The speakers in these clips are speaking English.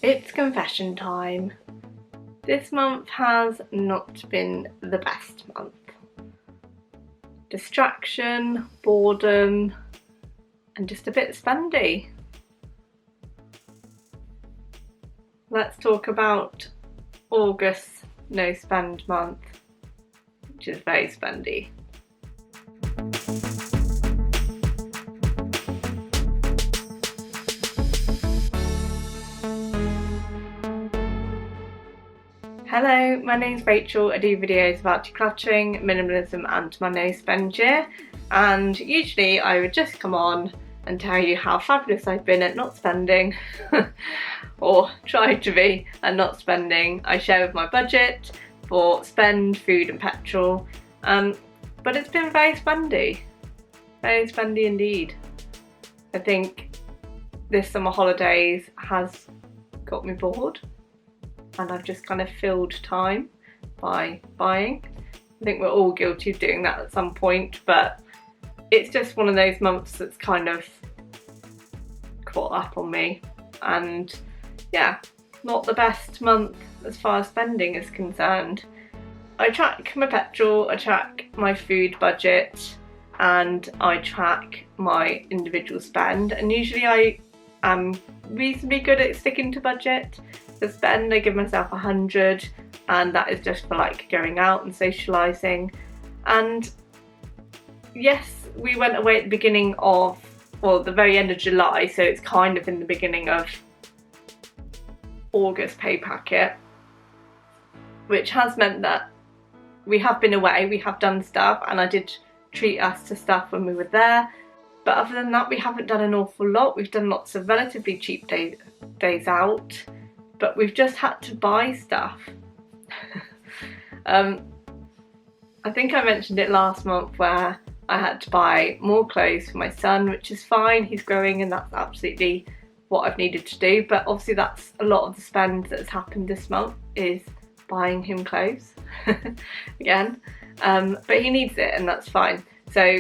It's confession time. This month has not been the best month. Distraction, boredom, and just a bit spendy. Let's talk about August no spend month, which is very spendy. Hello, my name's Rachel. I do videos about decluttering, minimalism and my no spend year, and usually I would just come on and tell you how fabulous I've been at not spending or tried to be at not spending. I share with my budget for spend, food and petrol, but it's been very spendy indeed. I think this summer holidays has got me bored, and I've just kind of filled time by buying. I think we're all guilty of doing that at some point, but it's just one of those months that's kind of caught up on me, and yeah, not the best month as far as spending is concerned. I track my petrol, I track my food budget, and I track my individual spend, and usually I am reasonably good at sticking to budget. For spend, I give myself 100, and that is just for like going out and socialising. And yes, we went away at the beginning of, well, the very end of July, so it's kind of in the beginning of August pay packet, which has meant that we have been away, we have done stuff, and I did treat us to stuff when we were there. But other than that, we haven't done an awful lot. We've done lots of relatively cheap days out, but we've just had to buy stuff. I think I mentioned it last month where I had to buy more clothes for my son, which is fine, he's growing and that's absolutely what I've needed to do, but obviously that's a lot of the spend that has happened this month is buying him clothes again, but he needs it and that's fine. So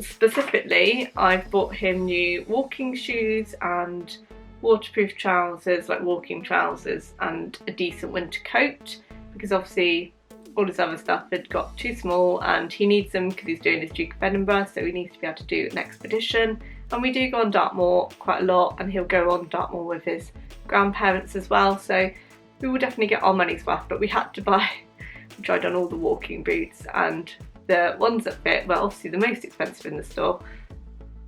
specifically, I've bought him new walking shoes and waterproof trousers, like walking trousers, and a decent winter coat, because obviously all his other stuff had got too small and he needs them because he's doing his Duke of Edinburgh, so he needs to be able to do an expedition. And we do go on Dartmoor quite a lot, and he'll go on Dartmoor with his grandparents as well, so we will definitely get our money's worth. But we had to buy, we tried on all the walking boots, and the ones that fit were obviously the most expensive in the store,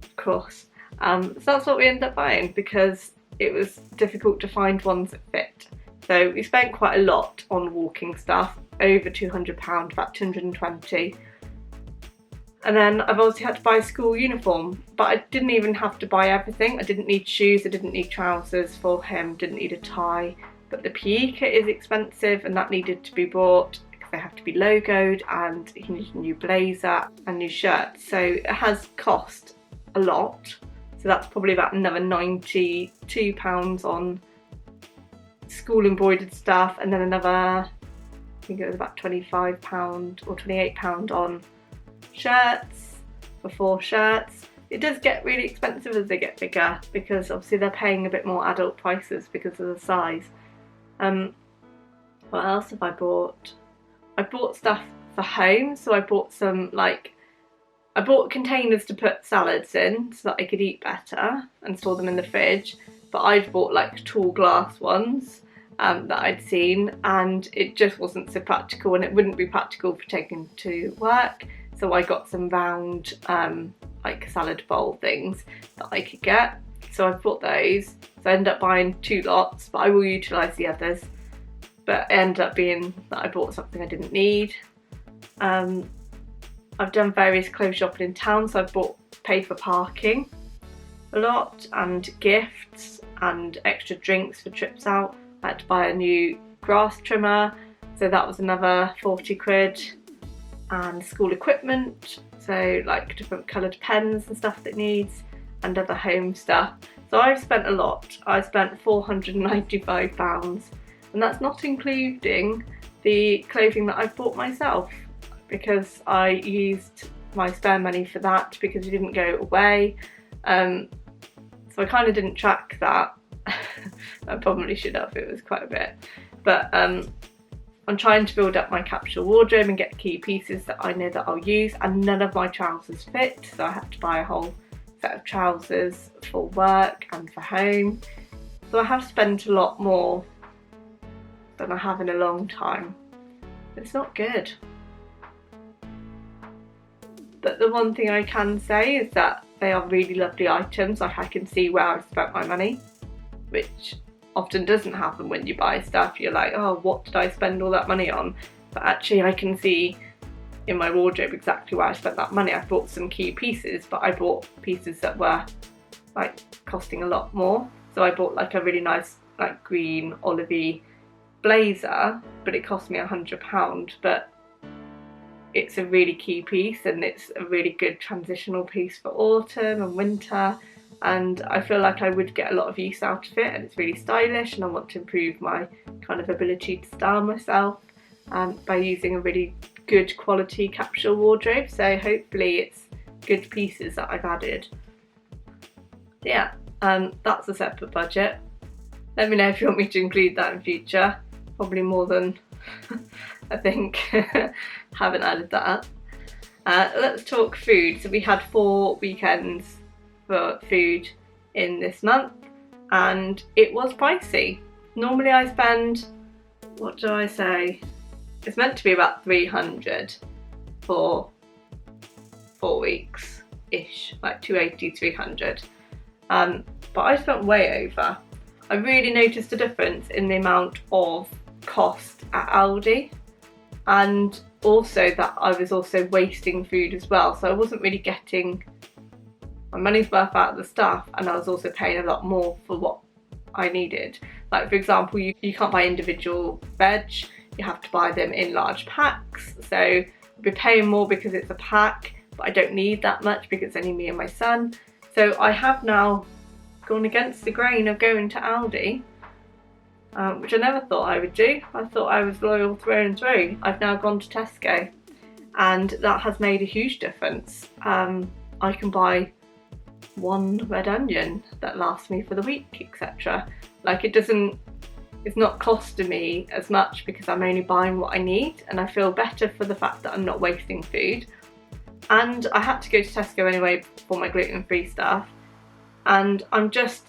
of course. So that's what we ended up buying because it was difficult to find ones that fit. So we spent quite a lot on walking stuff, over £200, about 220. And then I've also had to buy a school uniform, but I didn't even have to buy everything. I didn't need shoes, I didn't need trousers for him, didn't need a tie, but the PE kit is expensive and that needed to be bought because they have to be logoed, and he needed a new blazer and new shirt. So it has cost a lot. So that's probably about another £92 on school embroidered stuff, and then another, I think it was about £25 or £28 on shirts for 4 shirts. It does get really expensive as they get bigger because obviously they're paying a bit more adult prices because of the size. What else have I bought? I bought stuff for home, so I bought some I bought containers to put salads in so that I could eat better and store them in the fridge, but I'd bought like tall glass ones that I'd seen, and it just wasn't so practical, and it wouldn't be practical for taking to work. So I got some round like salad bowl things that I could get. So I bought those. So I ended up buying 2 lots, but I will utilise the others. But it ended up being that I bought something I didn't need. I've done various clothes shopping in town, so I've paid for parking a lot, and gifts and extra drinks for trips out. I had to buy a new grass trimmer, so that was another 40 quid, and school equipment, so like different coloured pens and stuff that it needs, and other home stuff. So I've spent a lot. I spent £495, and that's not including the clothing that I've bought myself, because I used my spare money for that because we didn't go away. So I kind of didn't track that. I probably should have, it was quite a bit. But I'm trying to build up my capsule wardrobe and get key pieces that I know that I'll use, and none of my trousers fit, so I have to buy a whole set of trousers for work and for home. So I have spent a lot more than I have in a long time. It's not good. But the one thing I can say is that they are really lovely items. Like, I can see where I've spent my money, which often doesn't happen when you buy stuff. You're like, oh, what did I spend all that money on? But actually I can see in my wardrobe exactly where I spent that money. I bought some key pieces, but I bought pieces that were like costing a lot more. So I bought like a really nice like green olivey blazer, but it cost me £100, but it's a really key piece and it's a really good transitional piece for autumn and winter, and I feel like I would get a lot of use out of it, and it's really stylish, and I want to improve my kind of ability to style myself by using a really good quality capsule wardrobe. So hopefully it's good pieces that I've added. So yeah, that's a separate budget. Let me know if you want me to include that in future. Probably more than I think. Haven't added that. Let's talk food. So we had 4 weekends for food in this month, and it was pricey. Normally I spend, what do I say? It's meant to be about 300 for 4 weeks-ish, like 280, 300. But I spent way over. I really noticed a difference in the amount of cost at Aldi, and also that I was also wasting food as well. So I wasn't really getting my money's worth out of the stuff, and I was also paying a lot more for what I needed. Like, for example, you can't buy individual veg, you have to buy them in large packs. So I'd be paying more because it's a pack, but I don't need that much because it's only me and my son. So I have now gone against the grain of going to Aldi, which I never thought I would do. I thought I was loyal through and through. I've now gone to Tesco, and that has made a huge difference. I can buy 1 red onion that lasts me for the week, etc. Like, it's not costing me as much because I'm only buying what I need, and I feel better for the fact that I'm not wasting food. And I had to go to Tesco anyway for my gluten-free stuff, and I'm just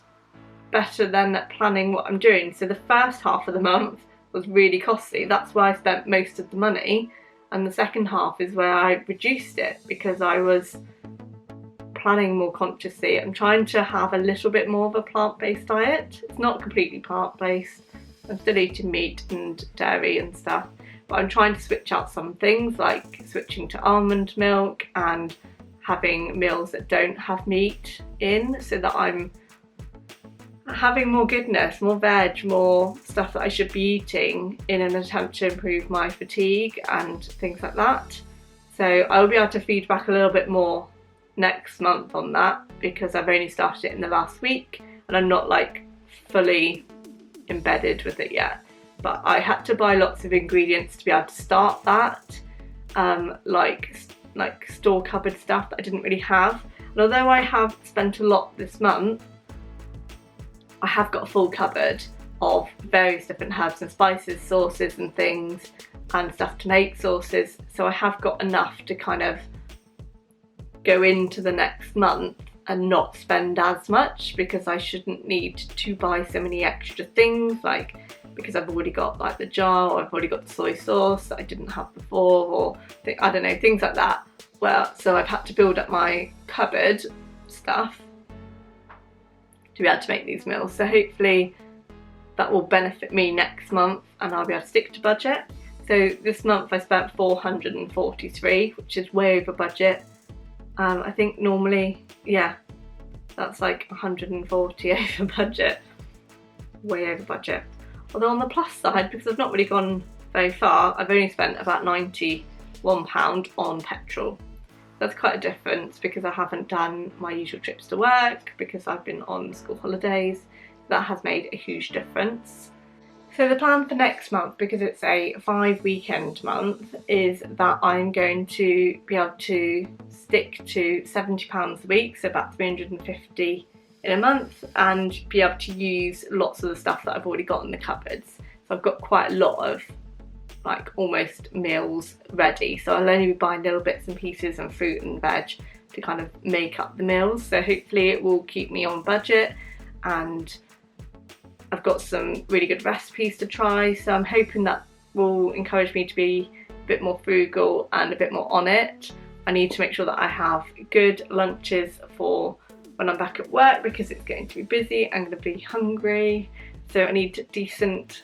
better than at planning what I'm doing. So the first half of the month was really costly. That's where I spent most of the money, and the second half is where I reduced it because I was planning more consciously. I'm trying to have a little bit more of a plant-based diet. It's not completely plant-based. I'm still eating meat and dairy and stuff, but I'm trying to switch out some things, like switching to almond milk and having meals that don't have meat in, so that I'm having more goodness, more veg, more stuff that I should be eating in an attempt to improve my fatigue and things like that. So I'll be able to feed back a little bit more next month on that, because I've only started it in the last week and I'm not like fully embedded with it yet. But I had to buy lots of ingredients to be able to start that, like store cupboard stuff that I didn't really have. And although I have spent a lot this month, I have got a full cupboard of various different herbs and spices, sauces and things, and stuff to make sauces. So I have got enough to kind of go into the next month and not spend as much, because I shouldn't need to buy so many extra things, like because I've already got like the jar, or I've already got the soy sauce that I didn't have before, or I don't know, things like that. Well, so I've had to build up my cupboard stuff to be able to make these meals. So hopefully that will benefit me next month and I'll be able to stick to budget. So this month I spent 443, which is way over budget. I think normally, yeah, that's like 140 over budget, way over budget. Although on the plus side, because I've not really gone very far, I've only spent about £91 on petrol. That's quite a difference because I haven't done my usual trips to work because I've been on school holidays. That has made a huge difference. So the plan for next month, because it's a 5 weekend month, is that I'm going to be able to stick to £70 a week, so about 350 in a month and be able to use lots of the stuff that I've already got in the cupboards. So I've got quite a lot of like almost meals ready, so I'll only be buying little bits and pieces and fruit and veg to kind of make up the meals. So hopefully it will keep me on budget, and I've got some really good recipes to try, so I'm hoping that will encourage me to be a bit more frugal and a bit more on it. I need to make sure that I have good lunches for when I'm back at work, because it's going to be busy, I'm going to be hungry, so I need decent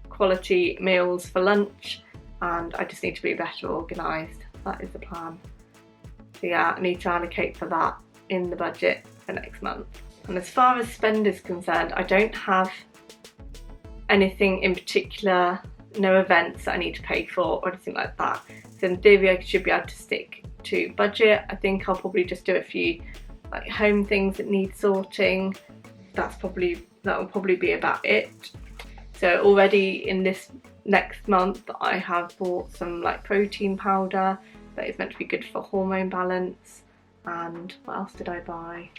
quality meals for lunch, and I just need to be better organised. That is the plan. So yeah, I need to allocate for that in the budget for next month. And as far as spend is concerned, I don't have anything in particular, no events that I need to pay for or anything like that. So in theory I should be able to stick to budget. I think I'll probably just do a few like home things that need sorting. That will probably be about it. So already in this next month I have bought some like protein powder that is meant to be good for hormone balance. And what else did I buy?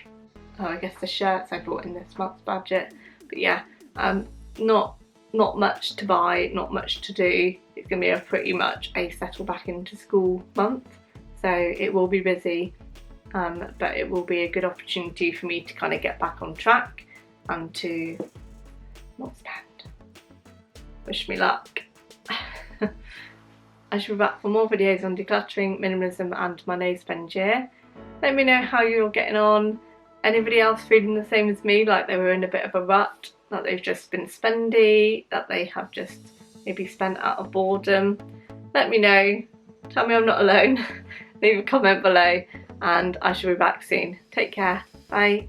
Oh, I guess the shirts I bought in this month's budget. But yeah, not much to buy, not much to do. It's going to be a pretty much a settle back into school month, so it will be busy, but it will be a good opportunity for me to kind of get back on track and to not spend. Wish me luck. I shall be back for more videos on decluttering, minimalism and my no spend year. Let me know how you're getting on. Anybody else feeling the same as me, like they were in a bit of a rut, that they've just been spendy, that they have just maybe spent out of boredom? Let me know. Tell me I'm not alone. Leave a comment below, and I shall be back soon. Take care. Bye.